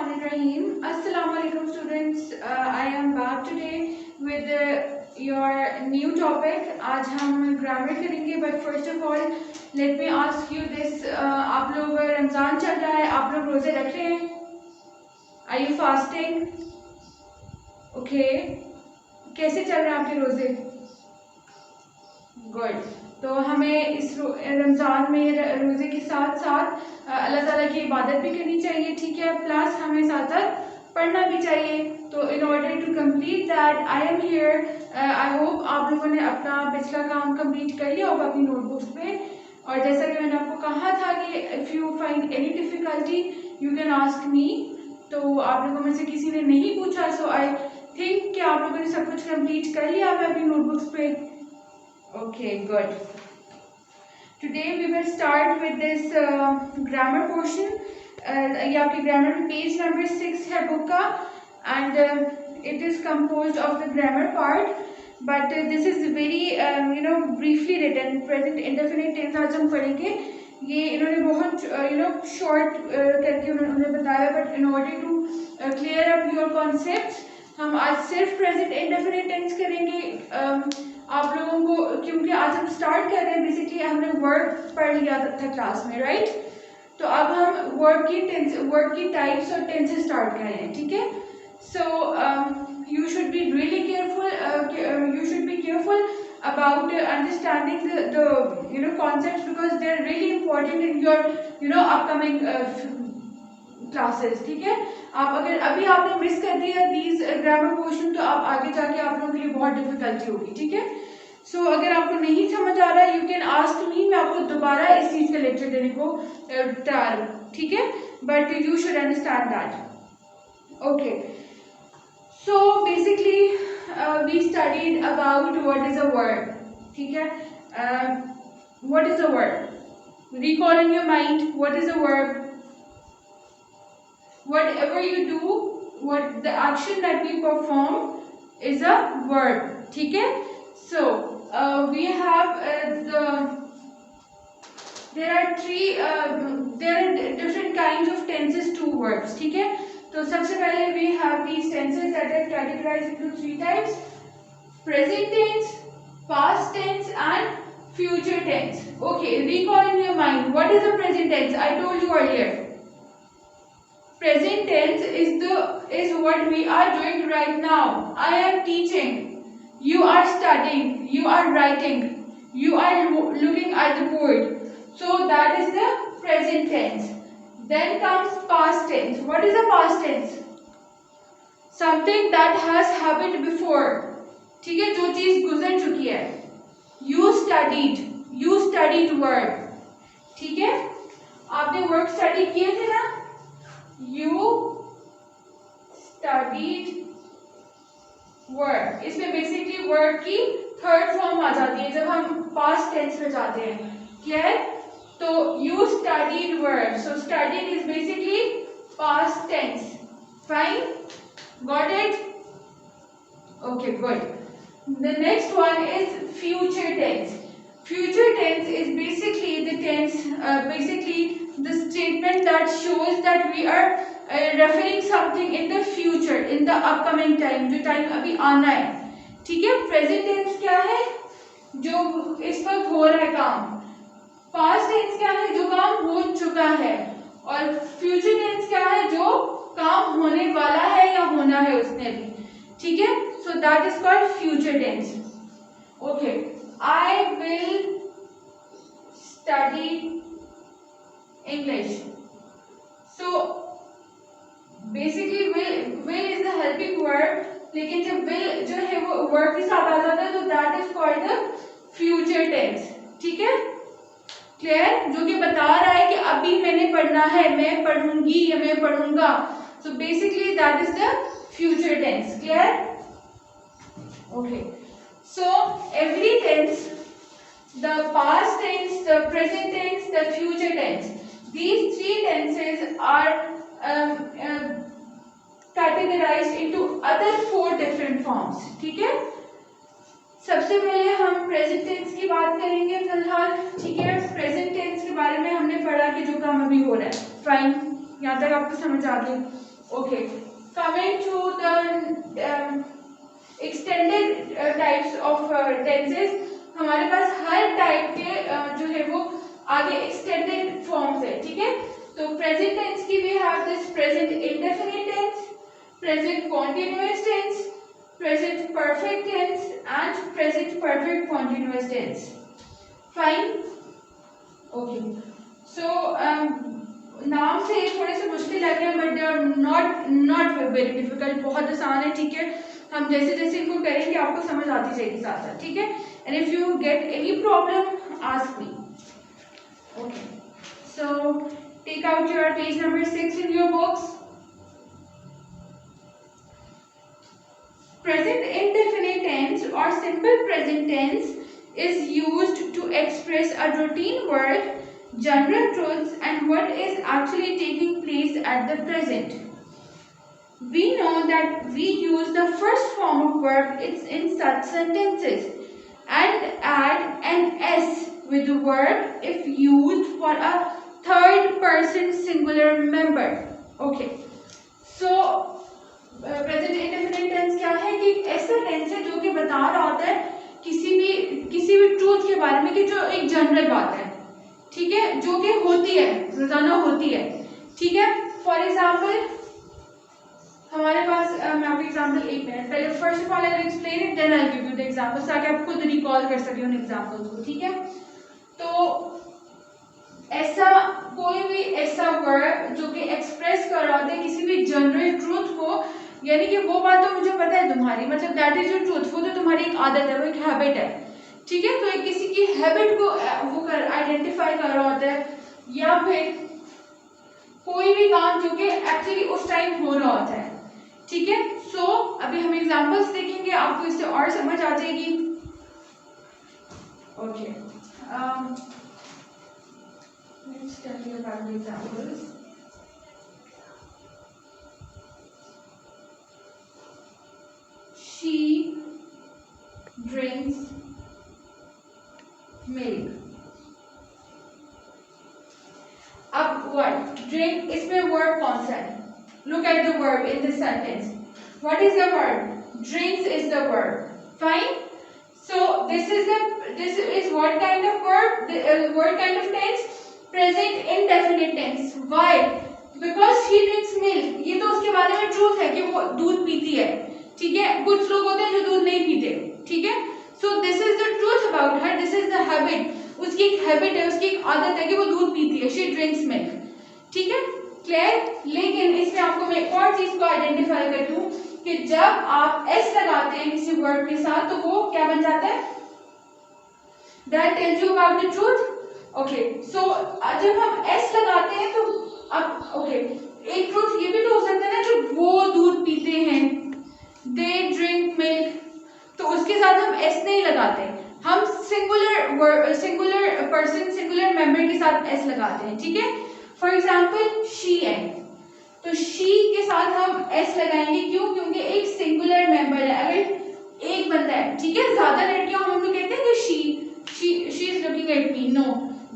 Bismillahirrahmanirrahim. Assalamu alaikum students. I am back today with your new topic. आज हम grammar करेंगे, but first of all let me ask you this. आप लोग रमज़ान चल रहा है, आप लोग रोज़े रख रहे हैं? Are you fasting? Okay. कैसे चल रहे हैं आपके रोज़े? Good. तो हमें इस रमज़ान में रोज़े के साथ साथ अल्लाह ताला की इबादत भी करनी चाहिए, ठीक है, प्लस हमें साथ साथ पढ़ना भी चाहिए। तो in order to complete that I am here. I hope आप लोगों ने अपना पिछला काम कंप्लीट कर लिया होगा अपनी नोटबुक्स पे। और जैसा कि मैंने आपको कहा था कि if you find any difficulty you can ask me. तो आप लोगों में से किसी ने नहीं पूछा, सो आई थिंक कि आप लोगों ने सब कुछ कंप्लीट कर लिया है अपनी नोटबुक्स पे। Okay, good. Today we will start with this grammar portion. ये आपके grammar में पेज नंबर 6 है बुक का, and it is composed of the grammar part, but this is very briefly written. Present indefinite tense आज हम पढ़ेंगे। ये इन्होंने बहुत short करके उन्होंने बताया, but in order to clear up your concepts हम आज सिर्फ present indefinite tense करेंगे। आप लोगों को, क्योंकि आज हम स्टार्ट कर रहे हैं, बेसिकली हमने वर्ब पढ़ लिया था क्लास में, राइट? तो अब हम वर्ब की टाइप्स और टेंसेस स्टार्ट कर रहे हैं, ठीक है? So you should be really careful about understanding the concepts because they are really important in your upcoming classes, ठीक है? आप अगर अभी आपने मिस कर दिया दीज ग्रामर पोर्शन, तो आप आगे जाके आप लोगों के लिए बहुत डिफिकल्टी होगी, ठीक है? सो अगर आपको नहीं समझ आ रहा है यू कैन आस्क मी, मैं आपको दोबारा इस चीज़ का लेक्चर देने को तैयार हूँ, ठीक है? But you should understand that. Okay, so basically we studied about what is a word, ठीक है? What is a word? Recall in your mind, what is a word? Whatever you do, what the action that we perform is a verb, ठीक है? So we have there are different kinds of tenses to verbs, ठीक है? तो सबसे पहले we have these tenses that are categorized into 3 types: present tense, past tense and future tense. Okay, recall in your mind, what is the present tense? I told you earlier. Present tense is what we are doing right now. I am teaching, you are studying, you are writing, you are looking at the board. So that is the present tense. Then comes past tense. What is the past tense? Something that has happened before. ठीक है, जो चीज गुजर चुकी है। You studied word. ठीक है, आपने वर्ड स्टडी किए थे ना? You studied word. इसमें बेसिकली वर्ड की थर्ड फॉर्म आ जाती है जब हम पास्ट टेंस में जाते हैं, क्लियर? तो you studied word. So studied is basically past tense. Fine? Got it? Okay, good. The next one is future tense. Future tense is basically the tense, the statement that shows that we are referring something in the future, in the upcoming time, जो time अभी आना है, ठीक है? Present tense क्या है? जो इस वक्त हो रहा है काम। पास्ट टेंस क्या है? जो काम हो चुका है। और फ्यूचर टेंस क्या है? जो काम होने वाला है या होना है उसने भी, ठीक है? So that is called future tense. Okay, I will study English. So basically will is the helping verb, लेकिन जब will जो है वो verb के साथ आ जाता है तो that is called the future tense, ठीक है? क्लियर? जो कि बता रहा है कि अभी मैंने पढ़ना है, मैं पढ़ूंगी या मैं पढ़ूंगा। So basically that is the future tense. Clear? Okay. So every tense, the past tense, the present tense, the future tense, these 3 tenses are categorized into other 4 different forms, ठीक है? सबसे पहले हम प्रेजेंट टेंस की बात करेंगे फिलहाल, ठीक है? प्रेजेंट टेंस के बारे में हमने पढ़ा कि जो काम अभी हो रहा है। फाइन, यहाँ तक आपको समझ आ गई? Okay, coming to the extended types of tenses, हमारे पास हर टाइप के जो है वो आगे एक्सटेंडेड फॉर्म्स है, ठीक है। तो प्रेजेंट टेंस की we have this present indefinite tense, present continuous tense, present perfect tense and present perfect continuous tense. Fine, okay. So नाम से थोड़े से मुश्किल लग रहे हैं but they are not very difficult, बहुत आसान है, ठीक है। हम जैसे जैसे इनको करेंगे आपको समझ आती जाएगी साथ साथ, ठीक है। And if you get any problem ask me, okay. So take out your page number 6 in your box. Present indefinite tense or simple present tense is used to express a routine work, general truths, and what is actually taking place at the present. We know that we use the first form of verb in such sentences and add an s with the verb if used for a third person singular member. Okay. So present indefinite tense क्या है कि एक ऐसा tense है जो कि बता रहा होता है किसी भी ट्रूथ के बारे में कि जो एक जनरल बात है, ठीक है, जो कि होती है, रोजाना होती है, ठीक है। फॉर एग्जाम्पल हमारे पास मैं आपको एग्जाम्पल एक मिनट पहले first of all I will explain it then I give you the examples ताकि आप खुद रिकॉल कर सकें उन एग्जाम्पल्स को, ठीक है। तो ऐसा कोई भी ऐसा वर्ड जो कि एक्सप्रेस कर रहा होता है किसी भी जनरल ट्रूथ को, यानी कि वो बात तो मुझे पता है तुम्हारी, मतलब दैट इज योर ट्रूथ, वो तो तुम्हारी एक आदत है, वो एक हैबिट है, ठीक है। तो एक किसी की हैबिट को वो कर आइडेंटिफाई कर रहा होता है, या फिर कोई भी काम जो कि एक्चुअली उस टाइम हो रहा होता है, ठीक है। सो अभी हम एग्जांपल्स देखेंगे, आपको इससे और समझ आ जाएगी। Okay, let's tell you about the examples. She drinks milk. अब what? Drink, इसमें verb कौन सा है? Look at the verb in this sentence. What is the verb? Drinks is the verb. Fine. So this is what kind of verb? What kind of tense? Present indefinite tense. Why? Because she drinks milk. ये तो उसके बारे में truth है कि वो दूध पीती है, ठीक है। कुछ लोग होते हैं जो दूध नहीं पीते, ठीक है। So this is the truth about her, this is the habit, उसकी एक हैबिट है, उसकी एक आदत है कि वो दूध पीती है, शी ड्रिंक्स मिल्क, ठीक है, क्लियर। लेकिन इसमें आपको मैं एक और चीज को आइडेंटिफाई कर दूं कि जब आप एस लगाते हैं किसी वर्ड के साथ तो वो क्या बन जाता है, that tells you about the truth. Okay, so जब हम एस लगाते हैं तो अब ओके, एक ट्रूथ ये भी तो हो सकता है ना कि वो दूध पीते हैं, दे ड्रिंक मिल्क, तो उसके साथ हम एस नहीं लगाते, हम सिंगुलर पर्सन सिंगुलर मेंबर के साथ एस लगाते हैं, ठीक है। फॉर एग्जांपल शी है, तो शी के साथ हम एस लगाएंगे, क्यों? क्योंकि एक सिंगुलर मेंबर है, अगर एक बंदा है, ठीक है, ज्यादा लड़कियां हम उनको कहते हैं कि she is looking at me, no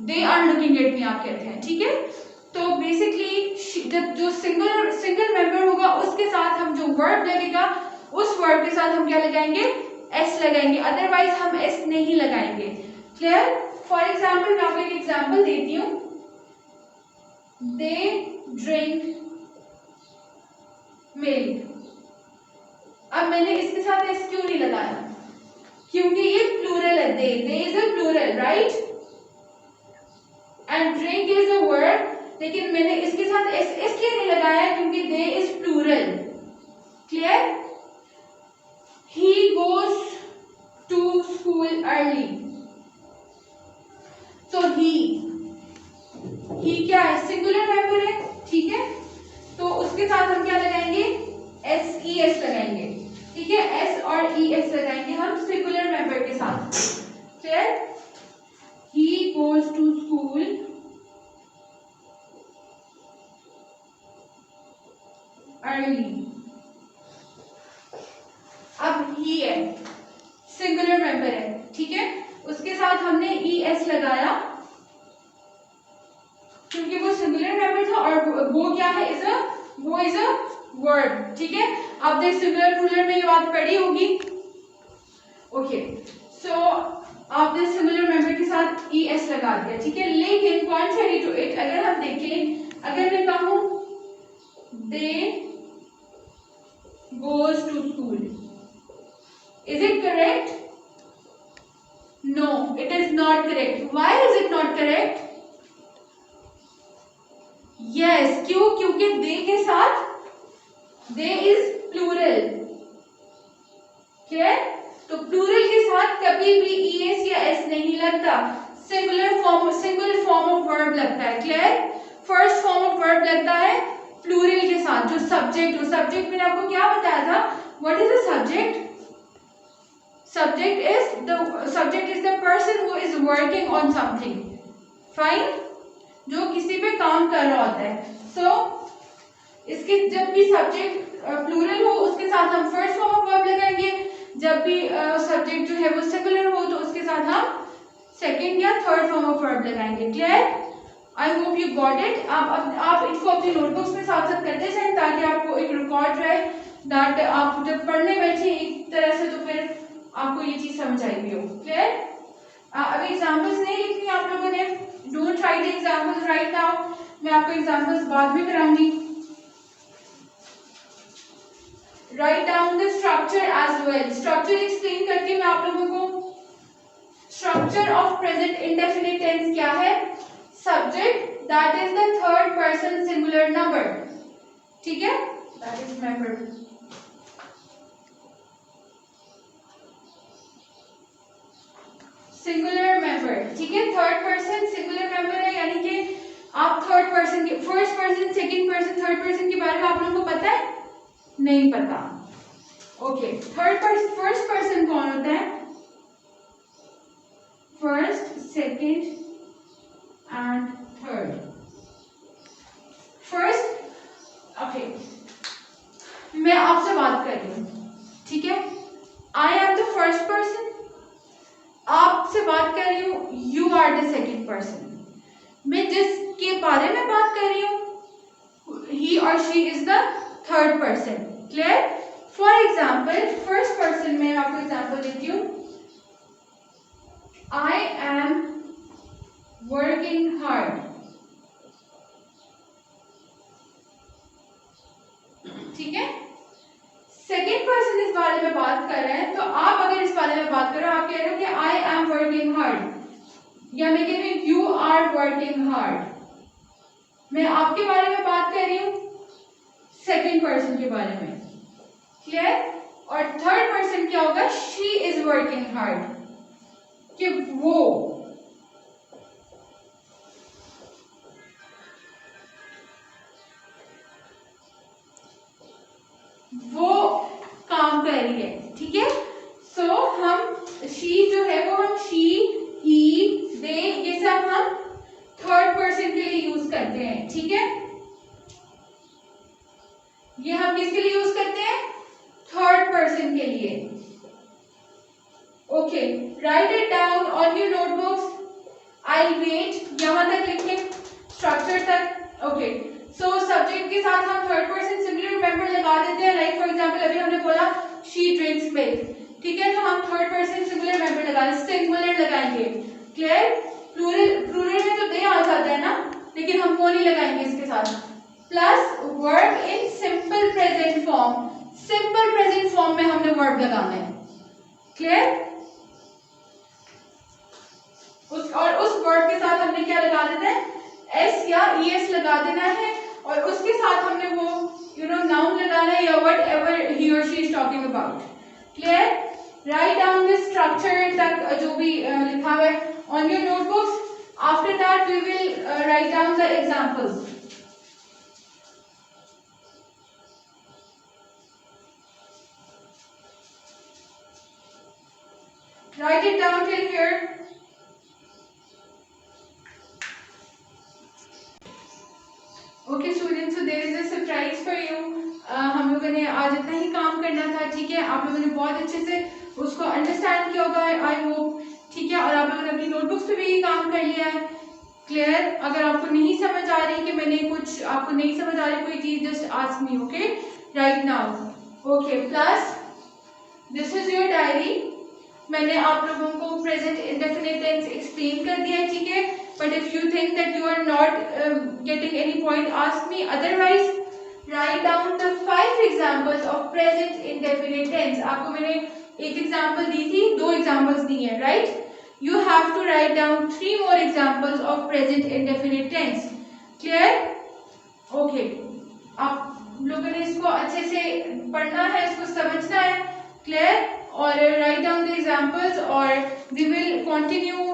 they are looking at me आप कहते हैं, ठीक है। तो बेसिकली जब जो सिंगल मेंबर होगा उसके साथ हम जो वर्ब लगेगा उस वर्ब के साथ हम क्या लगाएंगे, एस लगाएंगे, अदरवाइज हम एस नहीं लगाएंगे, क्लियर। फॉर एग्जाम्पल मैं आपको एक एग्जाम्पल देती हूँ, दे ड्रिंक मिल्क। अब मैंने इसके साथ एस क्यों नहीं लगाया, क्योंकि ये प्लूरल है, they is a plural, right, and drink is a verb, लेकिन मैंने इसके साथ एस इसलिए नहीं लगाया क्योंकि they is plural, clear. He goes to school early. So he क्या है, सिंगुलर मेंबर है, ठीक है, तो उसके साथ हम क्या लगाएंगे, एस ई एस लगाएंगे, ठीक है, एस और ई एस लगाएंगे हम सिंगुलर मेंबर के साथ, clear. He goes to school early. अब ही है, सिंगुलर मेंबर है, ठीक है, उसके साथ हमने ई एस लगाया क्योंकि वो सिंगुलर मेंबर था और वो क्या है, वो इज अ वर्ब, ठीक है। आपने सिंगुलर प्लूरल में ये बात पढ़ी होगी। ओके, सो आपने सिंगुलर मेंबर के साथ ES लगा दिया, ठीक है। लेकिन कॉन्ट्रेरी टू इट अगर हम देखें, अगर मैं कहूं दे goes to school, is it correct? No, it is not correct. Why is it not correct? Yes, क्यों? क्योंकि they के साथ they is plural, क्लियर? तो प्लूरल के साथ कभी भी ES या S नहीं लगता, सिंगुलर फॉर्म ऑफ वर्ब लगता है, clear? First form of verb लगता है प्लूरल के साथ। जो सब्जेक्ट हो, सब्जेक्ट मैंने आपको क्या बताया था, what is the subject? Subject is the person who is working on something, fine, जो किसी पे काम कर रहा होता है। So इसके जब भी सब्जेक्ट प्लूरल हो उसके साथ हम फर्स्ट फॉर्म ऑफ वर्ब लगाएंगे, जब भी सब्जेक्ट जो है वो सिंगुलर हो तो उसके साथ हम सेकंड या थर्ड फॉर्म ऑफ वर्ब लगाएंगे, clear? I hope you got it. आप इसको अपनी नोटबुक्स में साथ साथ करते जाएं ताकि आपको एक रिकॉर्ड रहे, दैट आप जब पढ़ने बैठे एक तरह से तो फिर आपको ये चीज समझ आएगी हो, क्लियर? अभी एग्जांपल्स नहीं लिखनी आप लोगों ने, don't write the examples right now, मैं आपको एग्जांपल्स बाद में कराऊंगी। Write down the structure as well, structure explain करके मैं आप लोगों को, structure of present indefinite tense क्या है? Subject that is the third person singular number, ठीक है, that is member. Singular member, ठीक है, थर्ड पर्सन सिंगुलर मेंबर है, यानी कि आप थर्ड पर्सन के, first person, second person, third person के बारे में आप लोगों को पता है? नहीं पता। Okay, third person, first person कौन होता है? First, second and third. First, okay, मैं आपसे बात कर रही हूँ, ठीक है, I am the first person, आपसे बात कर रही हूँ, you are the second person. मैं जिसके बारे में बात कर रही हूँ, ही और she is the third person, clear? For example, first person में आपको एग्जाम्पल देती हूँ, आई एम वर्किंग हार्ड, ठीक है। सेकेंड पर्सन इस बारे में बात कर रहे हैं, तो आप अगर इस बारे में बात कर रहे हो, आप कह रहे हो कि आई एम वर्किंग हार्ड, या मैं कह रही हूँ यू आर वर्किंग हार्ड, मैं आपके बारे में बात कर रही हूँ, सेकेंड पर्सन के बारे में, क्लियर? और थर्ड पर्सन क्या होगा? शी इज वर्किंग हार्ड, कि वो काम कर रही है, ठीक है। सो हम शी जो है वो हम शी, ही, दे, ये सब हम थर्ड पर्सन के लिए यूज करते हैं, ठीक है। ये हम किसके लिए यूज करते हैं? थर्ड पर्सन के लिए। Okay, write it down on your notebooks, I wait, यहां तक लिखें, स्ट्रक्चर तक। ओके, सो सब्जेक्ट के साथ हम थर्ड पर्सन सिंगुलर मेंबर लगा देते हैं, लाइक फॉर एग्जांपल अभी हमने बोला शी ड्रिंक्स मिल्क, ठीक है, तो हम थर्ड पर्सन सिंगुलर मेंबर लगाएंगे, सिंगुलर लगाएंगे, क्लियर? प्लूरल में तो दे आ जाता है ना, लेकिन हम वो नहीं लगाएंगे इसके साथ। Plus verb in simple present form, simple present form में हमने वर्ब लगाना है, क्लियर? उस वर्ब के साथ हमने क्या लगा देना है? एस या ES लगा देना है, और उसके साथ हमने वो नाउन लगाना है या वट एवर ही और she is talking about, clear? Write down the structure तक जो भी लिखा हुआ है on your notebooks, after that we will write down the examples. Write it down till here. Okay students, so there is a surprise for you. हम लोगों ने आज इतना ही काम करना था, ठीक है। आप लोगों ने बहुत अच्छे से उसको अंडरस्टैंड किया होगा, आई होप, ठीक है। और आप लोगों ने अपनी नोटबुक्स पे भी काम कर लिया है, क्लियर? अगर आपको नहीं समझ आ रही कि मैंने कुछ आपको नहीं समझ आ रही कोई चीज, just ask me, okay? right now. Okay, plus this is your diary. मैंने आप लोगों को प्रेजेंट इंडेफिनिट टेंस एक्सप्लेन कर दिया है, ठीक है. But if you think that you are not getting any point, ask me. Otherwise write down the 5 examples of present indefinite tense. आपको मैंने एक एग्जांपल दी थी, 2 एग्जांपल्स दी हैं, right. You have to write down 3 more examples of present indefinite tense. Clear? Okay, आप लोगों ने इसको अच्छे से पढ़ना है, इसको समझना है. क्लियर? और write down the examples or we will continue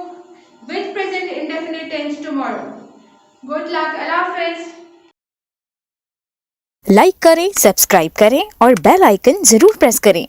with present indefinite tense tomorrow. Good luck. Allah Hafiz. Like करें, सब्सक्राइब करें और बेल आइकन जरूर प्रेस करें.